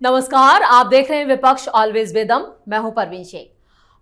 नमस्कार, आप देख रहे हैं विपक्ष ऑलवेज बेदम। मैं हूं परवीन शेख।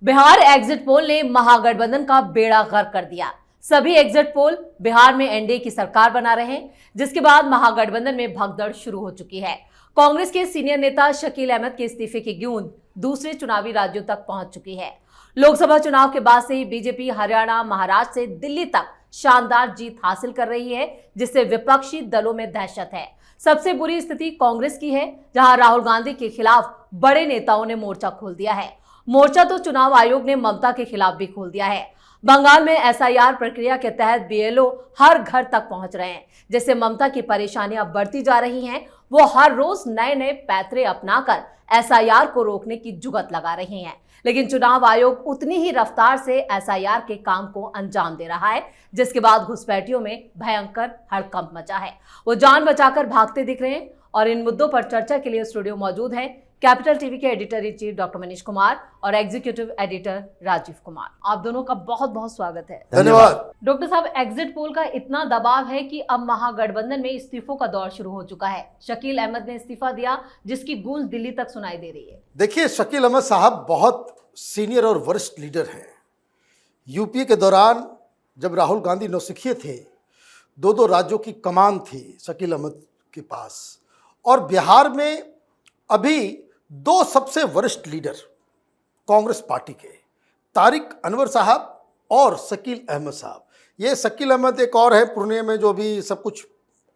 बिहार एग्जिट पोल ने महागठबंधन का बेड़ा गर्क कर दिया। सभी एग्जिट पोल बिहार में एनडीए की सरकार बना रहे हैं, जिसके बाद महागठबंधन में भगदड़ शुरू हो चुकी है। कांग्रेस के सीनियर नेता शकील अहमद के इस्तीफे की गूंज दूसरे चुनावी राज्यों तक पहुंच चुकी है। लोकसभा चुनाव के बाद से ही बीजेपी हरियाणा, महाराष्ट्र से दिल्ली तक शानदार जीत हासिल कर रही है, जिससे विपक्षी दलों में दहशत है। सबसे बुरी स्थिति कांग्रेस की है, जहां राहुल गांधी के खिलाफ बड़े नेताओं ने मोर्चा खोल दिया है। मोर्चा तो चुनाव आयोग ने ममता के खिलाफ भी खोल दिया है। बंगाल में एसआईआर प्रक्रिया के तहत बीएलओ हर घर तक पहुंच रहे हैं, जिससे ममता की परेशानियां बढ़ती जा रही हैं। वो हर रोज नए नए पैतरे अपनाकर एसआईआर को रोकने की जुगत लगा रही हैं, लेकिन चुनाव आयोग उतनी ही रफ्तार से एसआईआर के काम को अंजाम दे रहा है, जिसके बाद घुसपैठियों में भयंकर हड़कंप मचा है। वो जान बचाकर भागते दिख रहे हैं। और इन मुद्दों पर चर्चा के लिए स्टूडियो मौजूद हैं कैपिटल टीवी के editor in chief doctor Manish Kumar और एग्जीक्यूटिव एडिटर राजीव कुमार। आप दोनों का बहुत बहुत स्वागत है। धन्यवाद। डॉक्टर साहब, एग्जिट पोल का इतना दबाव है कि अब महागठबंधन में इस्तीफों का दौर शुरू हो चुका है। शकील अहमद ने इस्तीफा दिया, जिसकी गूंज दिल्ली तक सुनाई दे रही है। देखिए, शकील अहमद साहब बहुत सीनियर और वरिष्ठ लीडर हैं। यूपीए के दौरान जब राहुल गांधी नौसिखिए थे, दो राज्यों की कमान थी शकील अहमद के पास। और बिहार में अभी दो सबसे वरिष्ठ लीडर कांग्रेस पार्टी के, तारिक अनवर साहब और शकील अहमद साहब। ये शकील अहमद एक और है पुणे में, जो भी सब कुछ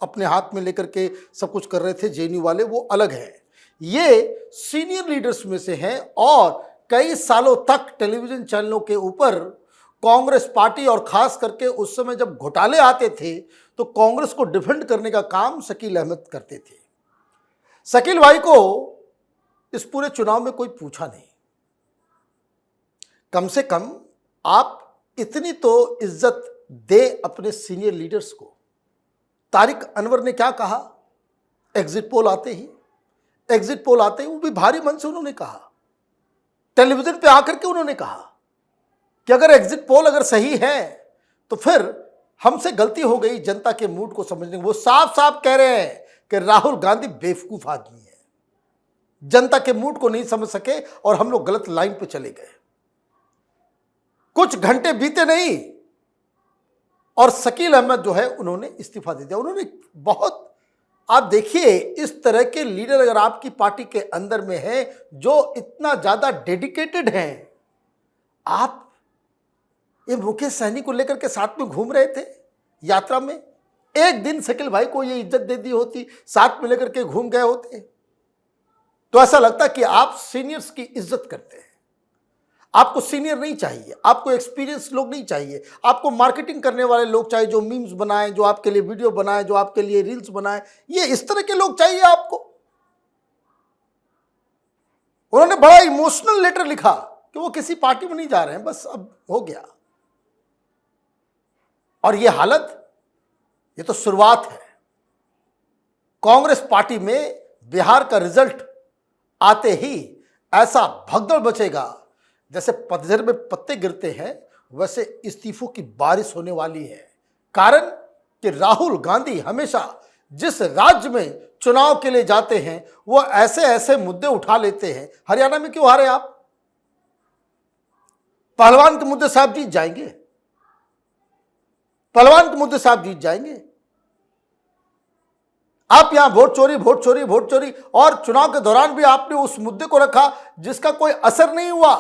अपने हाथ में लेकर के सब कुछ कर रहे थे जेएनयू वाले, वो अलग हैं। ये सीनियर लीडर्स में से हैं और कई सालों तक टेलीविज़न चैनलों के ऊपर कांग्रेस पार्टी और ख़ास करके उस समय जब घोटाले आते थे तो कांग्रेस को डिफेंड करने का काम शकील अहमद करते थे। शकील भाई को इस पूरे चुनाव में कोई पूछा नहीं। कम से कम आप इतनी तो इज्जत दे अपने सीनियर लीडर्स को। तारिक अनवर ने क्या कहा एग्जिट पोल आते ही वो भी भारी मन से उन्होंने कहा, टेलीविजन पे आकर के उन्होंने कहा कि अगर एग्जिट पोल अगर सही है तो फिर हमसे गलती हो गई जनता के मूड को समझने। वो साफ साफ कह रहे हैं कि राहुल गांधी बेवकूफ आदमी है, जनता के मूड को नहीं समझ सके और हम लोग गलत लाइन पे चले गए। कुछ घंटे बीते नहीं और शकील अहमद जो है उन्होंने इस्तीफा दे दिया। उन्होंने बहुत, आप देखिए, इस तरह के लीडर अगर आपकी पार्टी के अंदर में है जो इतना ज्यादा डेडिकेटेड हैं। आप ये मुकेश सहनी को लेकर के साथ में घूम रहे थे यात्रा में, एक दिन शकील भाई को ये इज्जत दे दी होती, साथ में लेकर के घूम गए होते, तो ऐसा लगता कि आप सीनियर्स की इज्जत करते हैं। आपको सीनियर नहीं चाहिए, आपको एक्सपीरियंस लोग नहीं चाहिए, आपको मार्केटिंग करने वाले लोग चाहिए, जो मीम्स बनाएं, जो आपके लिए वीडियो बनाएं, जो आपके लिए रील्स बनाएं, ये इस तरह के लोग चाहिए आपको। उन्होंने बड़ा इमोशनल लेटर लिखा कि वो किसी पार्टी में नहीं जा रहे हैं, बस अब हो गया। और ये हालत, ये तो शुरुआत है। कांग्रेस पार्टी में बिहार का रिजल्ट आते ही ऐसा भगदड़ बचेगा, जैसे पतझड़ में पत्ते गिरते हैं वैसे इस्तीफों की बारिश होने वाली है। कारण कि राहुल गांधी हमेशा जिस राज्य में चुनाव के लिए जाते हैं वो ऐसे ऐसे मुद्दे उठा लेते हैं। हरियाणा में क्यों हारे आप? पहलवान के मुद्दे से आप जीत जाएंगे, पहलवान के मुद्दे से आप जीत जाएंगे। आप यहां वोट चोरी और चुनाव के दौरान भी आपने उस मुद्दे को रखा जिसका कोई असर नहीं हुआ।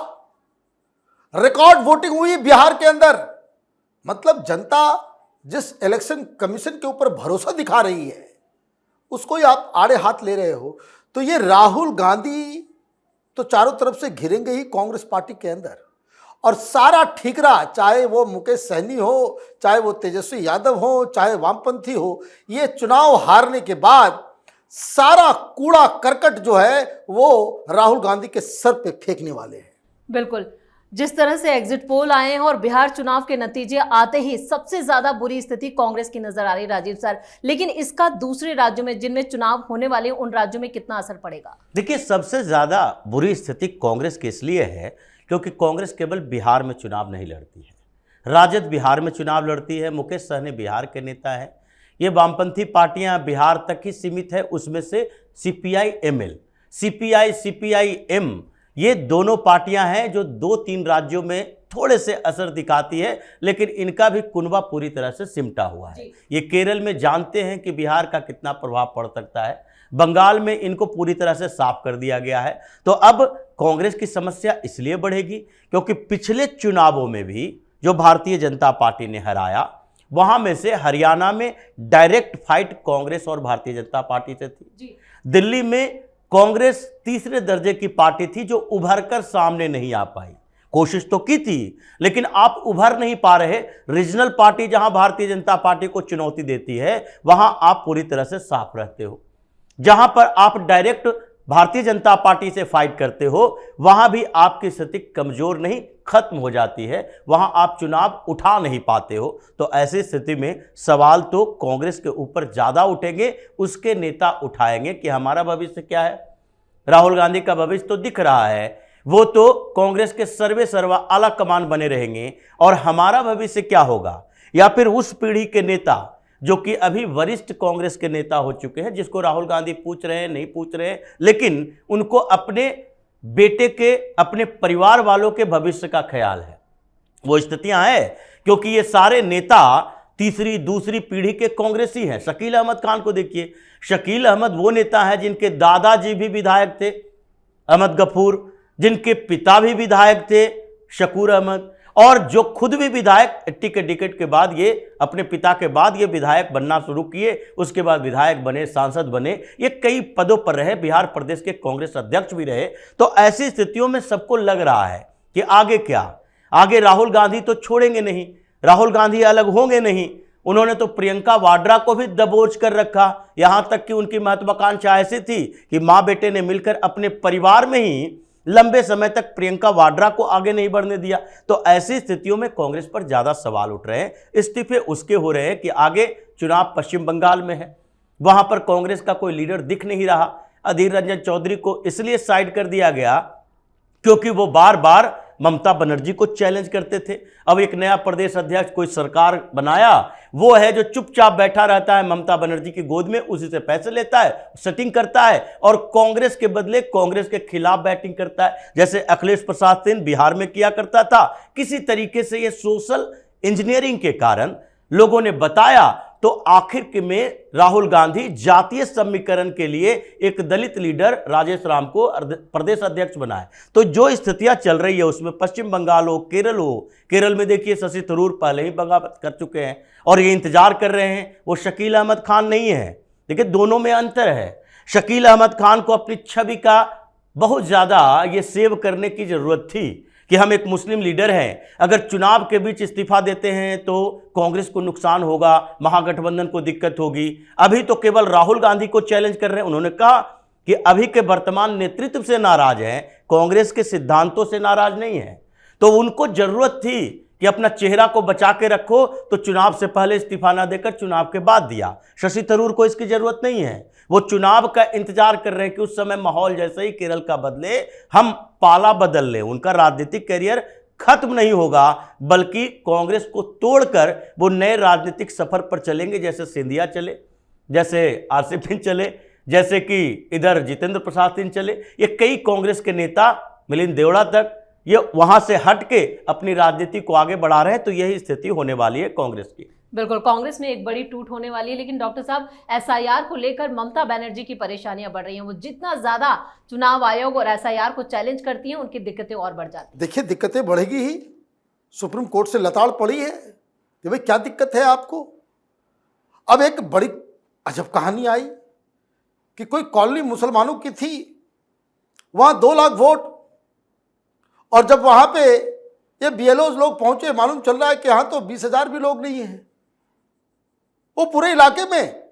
रिकॉर्ड वोटिंग हुई बिहार के अंदर। मतलब जनता जिस इलेक्शन कमीशन के ऊपर भरोसा दिखा रही है उसको ही आप आड़े हाथ ले रहे हो। तो ये राहुल गांधी तो चारों तरफ से घिरेंगे ही कांग्रेस पार्टी के अंदर, और सारा ठीकरा, चाहे वो मुकेश सहनी हो, चाहे वो तेजस्वी यादव हो, चाहे वामपंथी हो, ये चुनाव हारने के बाद सारा कूड़ा करकट जो है वो राहुल गांधी के सर पे फेंकने वाले हैं। बिल्कुल, जिस तरह से एग्जिट पोल आए हैं और बिहार चुनाव के नतीजे आते ही सबसे ज्यादा बुरी स्थिति कांग्रेस की नजर आ रही राजीव सर, लेकिन इसका दूसरे राज्यों में जिनमें चुनाव होने वाले उन राज्यों में कितना असर पड़ेगा? देखिए, सबसे ज्यादा बुरी स्थिति कांग्रेस की इसलिए है क्योंकि कांग्रेस केवल बिहार में चुनाव नहीं लड़ती है, राजद बिहार में चुनाव लड़ती है। मुकेश सहनी बिहार के नेता है। ये वामपंथी पार्टियां बिहार तक ही सीमित है, उसमें से सीपीआई एमएल सीपीआई सीपीआई-एम, ये दोनों पार्टियां हैं जो 2-3 राज्यों में थोड़े से असर दिखाती है, लेकिन इनका भी कुनबा पूरी तरह से सिमटा हुआ है। ये केरल में जानते हैं कि बिहार का कितना प्रभाव पड़ सकता है, बंगाल में इनको पूरी तरह से साफ कर दिया गया है। तो अब कांग्रेस की समस्या इसलिए बढ़ेगी क्योंकि पिछले चुनावों में भी जो भारतीय जनता पार्टी ने हराया, वहां में से हरियाणा में डायरेक्ट फाइट कांग्रेस और भारतीय जनता पार्टी से थी। दिल्ली में कांग्रेस तीसरे दर्जे की पार्टी थी जो उभर कर सामने नहीं आ पाई। कोशिश तो की थी, लेकिन आप उभर नहीं पा रहे। रीजनल पार्टी जहां भारतीय जनता पार्टी को चुनौती देती है, वहां आप पूरी तरह से साफ रहते हो। जहां पर आप डायरेक्ट भारतीय जनता पार्टी से फाइट करते हो, वहां भी आपकी स्थिति कमजोर नहीं, खत्म हो जाती है, वहां आप चुनाव उठा नहीं पाते हो। तो ऐसी स्थिति में सवाल तो कांग्रेस के ऊपर ज्यादा उठेंगे, उसके नेता उठाएंगे कि हमारा भविष्य क्या है। राहुल गांधी का भविष्य तो दिख रहा है, वो तो कांग्रेस के सर्वे सर्वा आला कमान बने रहेंगे, और हमारा भविष्य क्या होगा। या फिर उस पीढ़ी के नेता जो कि अभी वरिष्ठ कांग्रेस के नेता हो चुके हैं, जिसको राहुल गांधी पूछ रहे हैं नहीं पूछ रहे हैं, लेकिन उनको अपने बेटे के, अपने परिवार वालों के भविष्य का ख्याल है। वो स्थितियां हैं क्योंकि ये सारे नेता तीसरी दूसरी पीढ़ी के कांग्रेसी हैं। शकील अहमद खान को देखिए, शकील अहमद वो नेता है जिनके दादाजी भी विधायक थे, अहमद गफूर, जिनके पिता भी विधायक थे, शकूर अहमद, और जो खुद भी विधायक 80 के टिकट के बाद, ये अपने पिता के बाद ये विधायक बनना शुरू किए, उसके बाद विधायक बने, सांसद बने, ये कई पदों पर रहे, बिहार प्रदेश के कांग्रेस अध्यक्ष भी रहे। तो ऐसी स्थितियों में सबको लग रहा है कि आगे क्या, आगे राहुल गांधी तो छोड़ेंगे नहीं, राहुल गांधी अलग होंगे नहीं। उन्होंने तो प्रियंका वाड्रा को भी दबोच कर रखा, यहां तक कि उनकी महत्वाकांक्षा ऐसी थी कि मां बेटे ने मिलकर अपने परिवार में ही लंबे समय तक प्रियंका वाड्रा को आगे नहीं बढ़ने दिया। तो ऐसी स्थितियों में कांग्रेस पर ज्यादा सवाल उठ रहे हैं। इस्तीफे उसके हो रहे हैं कि आगे चुनाव पश्चिम बंगाल में है, वहां पर कांग्रेस का कोई लीडर दिख नहीं रहा। अधीर रंजन चौधरी को इसलिए साइड कर दिया गया क्योंकि वो बार बार ममता बनर्जी को चैलेंज करते थे। अब एक नया प्रदेश अध्यक्ष कोई सरकार बनाया, वो है जो चुपचाप बैठा रहता है ममता बनर्जी की गोद में, उसी से पैसे लेता है, सेटिंग करता है, और कांग्रेस के बदले कांग्रेस के खिलाफ बैटिंग करता है, जैसे अखिलेश प्रसाद सिंह बिहार में किया करता था। किसी तरीके से ये सोशल इंजीनियरिंग के कारण लोगों ने बताया, तो आखिर में राहुल गांधी जातीय समीकरण के लिए एक दलित लीडर राजेश राम को प्रदेश अध्यक्ष बनाए। तो जो स्थितियां चल रही है उसमें पश्चिम बंगाल हो, केरल में देखिए शशि थरूर पहले ही बगावत कर चुके हैं और ये इंतजार कर रहे हैं, वो शकील अहमद खान नहीं है। देखिए दोनों में अंतर है। शकील अहमद खान को अपनी छवि का बहुत ज्यादा ये सेव करने की जरूरत थी कि हम एक मुस्लिम लीडर हैं, अगर चुनाव के बीच इस्तीफा देते हैं तो कांग्रेस को नुकसान होगा, महागठबंधन को दिक्कत होगी। अभी तो केवल राहुल गांधी को चैलेंज कर रहे हैं। उन्होंने कहा कि अभी के वर्तमान नेतृत्व से नाराज हैं, कांग्रेस के सिद्धांतों से नाराज नहीं है। तो उनको जरूरत थी कि अपना चेहरा को बचा के रखो, तो चुनाव से पहले इस्तीफा ना देकर चुनाव के बाद दिया। शशि थरूर को इसकी जरूरत नहीं है, वो चुनाव का इंतजार कर रहे हैं कि उस समय माहौल जैसे ही केरल का बदले, हम पाला बदल लें। उनका राजनीतिक करियर खत्म नहीं होगा, बल्कि कांग्रेस को तोड़कर वो नए राजनीतिक सफर पर चलेंगे, जैसे सिंधिया चले, जैसे आसिफ सिंह चले, जैसे कि इधर जितेंद्र प्रसाद सिंह चले। ये कई कांग्रेस के नेता, मिलिंद देवड़ा तक, ये वहां से हट के अपनी राजनीति को आगे बढ़ा रहे हैं। तो यही स्थिति होने वाली है कांग्रेस की। बिल्कुल, कांग्रेस में एक बड़ी टूट होने वाली है। लेकिन डॉक्टर साहब, एसआईआर को लेकर ममता बनर्जी की परेशानियां बढ़ रही हैं। वो जितना ज्यादा चुनाव आयोग और एसआईआर को चैलेंज करती हैं, उनकी दिक्कतें और बढ़ जाती हैं। देखिए, दिक्कतें बढ़ेगी ही। सुप्रीम कोर्ट से लताड़ पड़ी है कि भाई क्या दिक्कत है आपको। अब एक बड़ी अजब कहानी आई कि कोई कॉलोनी मुसलमानों की थी, वहां 2 लाख वोट, और जब वहां पे ये बीएलओ लोग पहुंचे, मालूम चल रहा है कि यहां तो 20,000 भी लोग नहीं है। वो पूरे इलाके में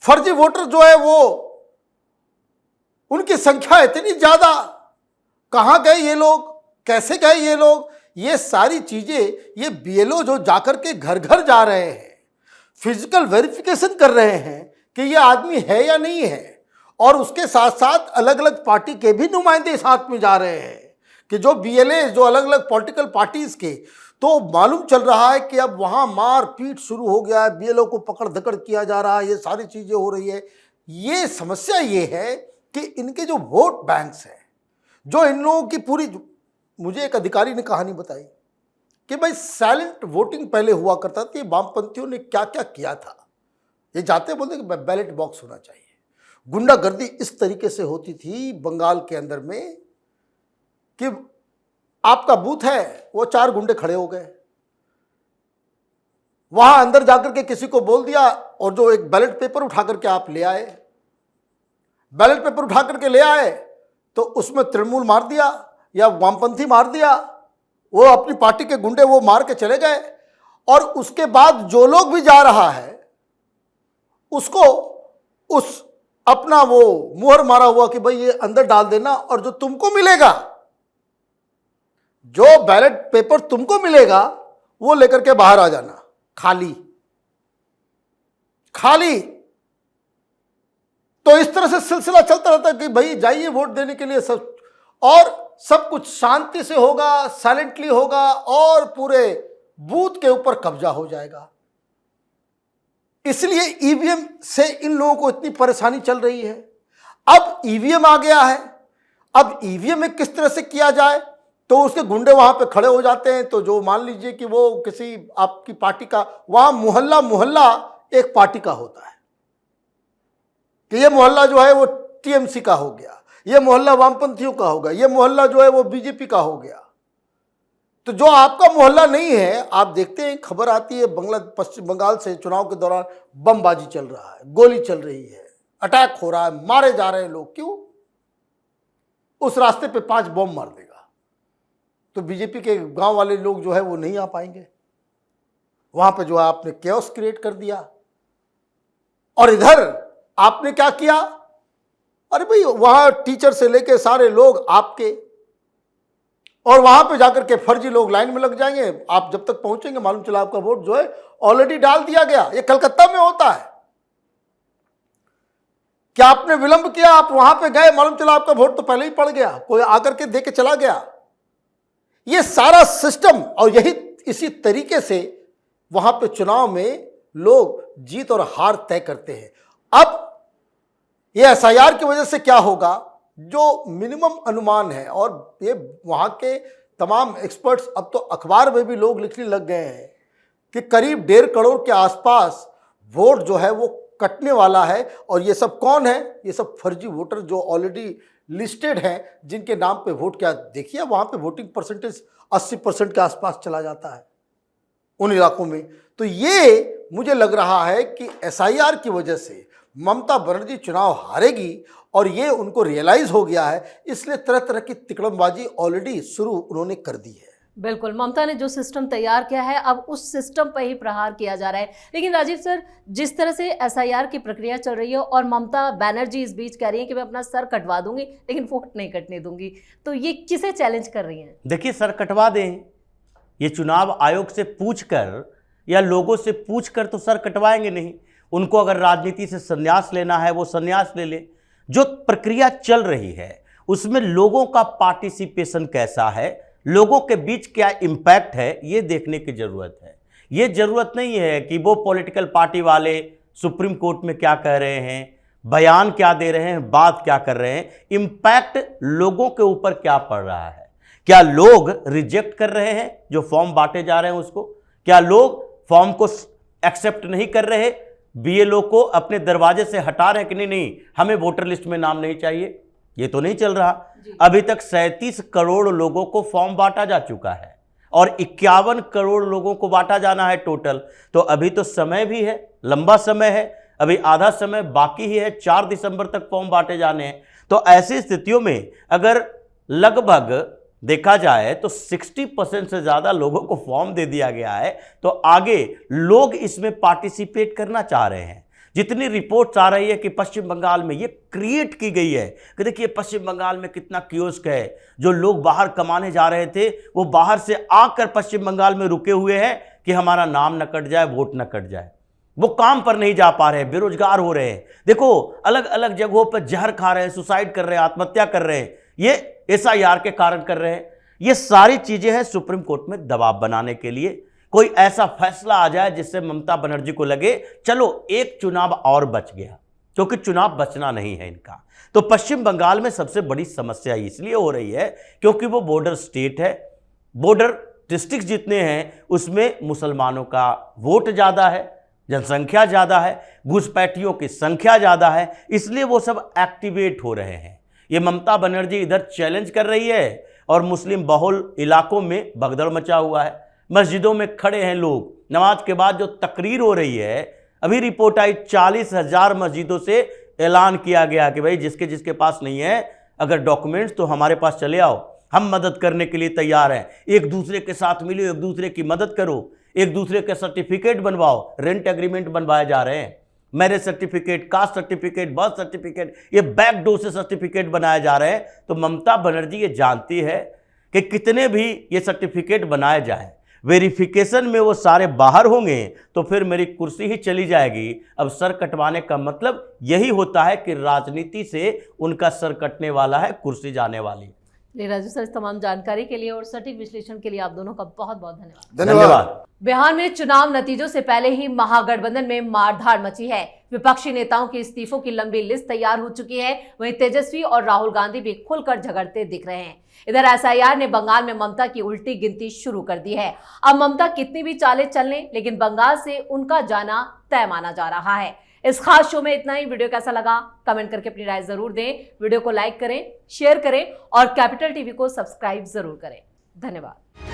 फर्जी वोटर जो है वो, उनकी संख्या इतनी ज्यादा, कहां गए ये लोग, कैसे गए ये लोग, ये सारी चीजें ये बीएलओ जो जाकर के घर घर जा रहे हैं, फिजिकल वेरिफिकेशन कर रहे हैं कि ये आदमी है या नहीं है, और उसके साथ साथ अलग अलग पार्टी के भी नुमाइंदे साथ में जा रहे हैं कि जो बीएलए, जो अलग अलग पॉलिटिकल पार्टीज के। तो मालूम चल रहा है कि अब वहां मार पीट शुरू हो गया है, बीएलओ को पकड़ धकड़ किया जा रहा है, ये सारी चीजें हो रही है। ये समस्या ये है कि इनके जो वोट बैंक्स हैं, जो इन लोगों की पूरी, मुझे एक अधिकारी ने कहानी बताई कि भाई साइलेंट वोटिंग पहले हुआ करता था, वामपंथियों ने क्या क्या किया था। ये जाते बोलते कि बैलेट बॉक्स होना चाहिए। गुंडागर्दी इस तरीके से होती थी बंगाल के अंदर में कि आपका बूथ है, वो 4 गुंडे खड़े हो गए, वहां अंदर जाकर के किसी को बोल दिया, और जो एक बैलेट पेपर उठा करके आप ले आए, बैलेट पेपर उठा करके ले आए तो उसमें तृणमूल मार दिया या वामपंथी मार दिया, वो अपनी पार्टी के गुंडे वो मार के चले गए। और उसके बाद जो लोग भी जा रहा है उसको उस अपना वो मुहर मारा हुआ कि भाई ये अंदर डाल देना, और जो तुमको मिलेगा, जो बैलेट पेपर तुमको मिलेगा वो लेकर के बाहर आ जाना, खाली खाली। तो इस तरह से सिलसिला चलता रहता है कि भाई जाइए वोट देने के लिए, सब, और सब कुछ शांति से होगा, साइलेंटली होगा, और पूरे बूथ के ऊपर कब्जा हो जाएगा। इसलिए ईवीएम से इन लोगों को इतनी परेशानी चल रही है। अब ईवीएम आ गया है, अब ईवीएम में किस तरह से किया जाए, तो उसके गुंडे वहां पे खड़े हो जाते हैं। तो जो मान लीजिए कि वो किसी आपकी पार्टी का, वहां मोहल्ला मोहल्ला एक पार्टी का होता है कि ये मोहल्ला जो है वो टीएमसी का हो गया, ये मोहल्ला वामपंथियों का होगा, ये मोहल्ला जो है वो बीजेपी का हो गया। तो जो आपका मोहल्ला नहीं है, आप देखते हैं खबर आती है पश्चिम बंगाल से चुनाव के दौरान बमबाजी चल रहा है, गोली चल रही है, अटैक हो रहा है, मारे जा रहे हैं लोग। क्यों? उस रास्ते पे 5 बम मार देगा तो बीजेपी के गांव वाले लोग जो है वो नहीं आ पाएंगे। वहां पे जो है आपने केओस क्रिएट कर दिया। और इधर आपने क्या किया, अरे भाई वहां टीचर से लेके सारे लोग आपके, और वहां पे जाकर के फर्जी लोग लाइन में लग जाएंगे। आप जब तक पहुंचेंगे मालूम चला आपका वोट जो है ऑलरेडी डाल दिया गया। ये कलकत्ता में होता है। क्या आपने विलंब किया, आप वहां पे गए, मालूम चला आपका वोट तो पहले ही पड़ गया, कोई आकर के दे के चला गया। ये सारा सिस्टम, और यही इसी तरीके से वहां पे चुनाव में लोग जीत और हार तय करते हैं। अब ये एसआईआर की वजह से क्या होगा, जो मिनिमम अनुमान है, और ये वहां के तमाम एक्सपर्ट्स, अब तो अखबार में भी लोग लिखने लग गए हैं कि करीब 1.5 करोड़ के आसपास वोट जो है वो कटने वाला है। और ये सब कौन है? ये सब फर्जी वोटर जो ऑलरेडी लिस्टेड हैं, जिनके नाम पे वोट, क्या देखिए वहां पे वोटिंग परसेंटेज 80% के आसपास चला जाता है उन इलाकों में। तो ये मुझे लग रहा है कि एसआईआर की वजह से ममता बनर्जी चुनाव हारेगी, और ये उनको रियलाइज हो गया है। इसलिए तरह तरह की तिकड़मबाजी ऑलरेडी शुरू उन्होंने कर दी है। बिल्कुल, ममता ने जो सिस्टम तैयार किया है अब उस सिस्टम पर ही प्रहार किया जा रहा है। लेकिन राजीव सर, जिस तरह से एसआईआर की प्रक्रिया चल रही है और ममता बनर्जी इस बीच कह रही है कि मैं अपना सर कटवा दूंगी लेकिन वोट नहीं कटने दूंगी, तो ये किसे चैलेंज कर रही हैं? देखिए, सर कटवा दें, ये चुनाव आयोग से पूछकर या लोगों से पूछकर तो सर कटवाएंगे नहीं। उनको अगर राजनीति से संन्यास लेना है वो संन्यास ले ले। जो प्रक्रिया चल रही है उसमें लोगों का पार्टिसिपेशन कैसा है, लोगों के बीच क्या इम्पैक्ट है, ये देखने की जरूरत है। ये जरूरत नहीं है कि वो पॉलिटिकल पार्टी वाले सुप्रीम कोर्ट में क्या कह रहे हैं, बयान क्या दे रहे हैं, बात क्या कर रहे हैं। इम्पैक्ट लोगों के ऊपर क्या पड़ रहा है। क्या लोग रिजेक्ट कर रहे हैं जो फॉर्म बांटे जा रहे हैं उसको? क्या लोग फॉर्म को एक्सेप्ट नहीं कर रहे, बीएलओ को अपने दरवाजे से हटा रहे हैं कि नहीं हमें वोटर लिस्ट में नाम नहीं चाहिए? ये तो नहीं चल रहा। अभी तक 37 करोड़ लोगों को फॉर्म बांटा जा चुका है और 51 करोड़ लोगों को बांटा जाना है टोटल। तो अभी तो समय भी है, लंबा समय है, अभी आधा समय बाकी ही है, 4 दिसंबर तक फॉर्म बांटे जाने हैं। तो ऐसी स्थितियों में अगर लगभग देखा जाए तो 60% से ज़्यादा लोगों को फॉर्म दे दिया गया है, तो आगे लोग इसमें पार्टिसिपेट करना चाह रहे हैं। जितनी रिपोर्ट्स आ रही है कि पश्चिम बंगाल में ये क्रिएट की गई है कि देखिए पश्चिम बंगाल में कितना कियोस्क है, जो लोग बाहर कमाने जा रहे थे वो बाहर से आकर पश्चिम बंगाल में रुके हुए हैं कि हमारा नाम न कट जाए, वोट न कट जाए। वो काम पर नहीं जा पा रहे हैं, बेरोजगार हो रहे हैं। देखो अलग अलग जगहों पर जहर खा रहे हैं, सुसाइड कर रहे हैं, आत्महत्या कर रहे हैं। ये एसआईआर के कारण कर रहे हैं। ये सारी चीजें हैं सुप्रीम कोर्ट में दबाव बनाने के लिए। कोई ऐसा फैसला आ जाए जिससे ममता बनर्जी को लगे चलो एक चुनाव और बच गया, क्योंकि चुनाव बचना नहीं है इनका। तो पश्चिम बंगाल में सबसे बड़ी समस्या इसलिए हो रही है क्योंकि वो बॉर्डर स्टेट है, बॉर्डर डिस्ट्रिक्ट जितने हैं उसमें मुसलमानों का वोट ज़्यादा है, जनसंख्या ज़्यादा है, घुसपैठियों की संख्या ज़्यादा है, इसलिए वो सब एक्टिवेट हो रहे हैं। ये ममता बनर्जी इधर चैलेंज कर रही है और मुस्लिम बहुल इलाकों में भगदड़ मचा हुआ है, मस्जिदों में खड़े हैं लोग, नमाज के बाद जो तकरीर हो रही है, अभी रिपोर्ट आई 40,000 मस्जिदों से ऐलान किया गया कि भाई जिसके जिसके पास नहीं है अगर डॉक्यूमेंट्स तो हमारे पास चले आओ, हम मदद करने के लिए तैयार हैं, एक दूसरे के साथ मिलो, एक दूसरे की मदद करो, एक दूसरे के सर्टिफिकेट बनवाओ, रेंट एग्रीमेंट बनवाए जा रहे हैं, marriage certificate, caste certificate, birth certificate, ये बैकडोर से सर्टिफिकेट बनाए जा रहे हैं। तो ममता बनर्जी ये जानती है कि कितने भी ये सर्टिफिकेट बनाए जाए, वेरिफिकेशन में वो सारे बाहर होंगे तो फिर मेरी कुर्सी ही चली जाएगी। अब सर कटवाने का मतलब यही होता है कि राजनीति से उनका सर कटने वाला है, कुर्सी जाने वाली। राजू सर, इस तमाम जानकारी के लिए और सटीक विश्लेषण के लिए आप दोनों का बहुत बहुत धन्यवाद। धन्यवाद। बिहार में चुनाव नतीजों से पहले ही महागठबंधन में मारधाड़ मची है। विपक्षी नेताओं के इस्तीफों की लंबी लिस्ट तैयार हो चुकी है। वहीं तेजस्वी और राहुल गांधी भी खुलकर झगड़ते दिख रहे हैं। इधर एसआईआर ने बंगाल में ममता की उल्टी गिनती शुरू कर दी है। अब ममता कितनी भी चालें चल लें, लेकिन बंगाल से उनका जाना तय माना जा रहा है। इस खास शो में इतना ही। वीडियो कैसा लगा कमेंट करके अपनी राय जरूर दें। वीडियो को लाइक करें, शेयर करें और कैपिटल टीवी को सब्सक्राइब जरूर करें। धन्यवाद।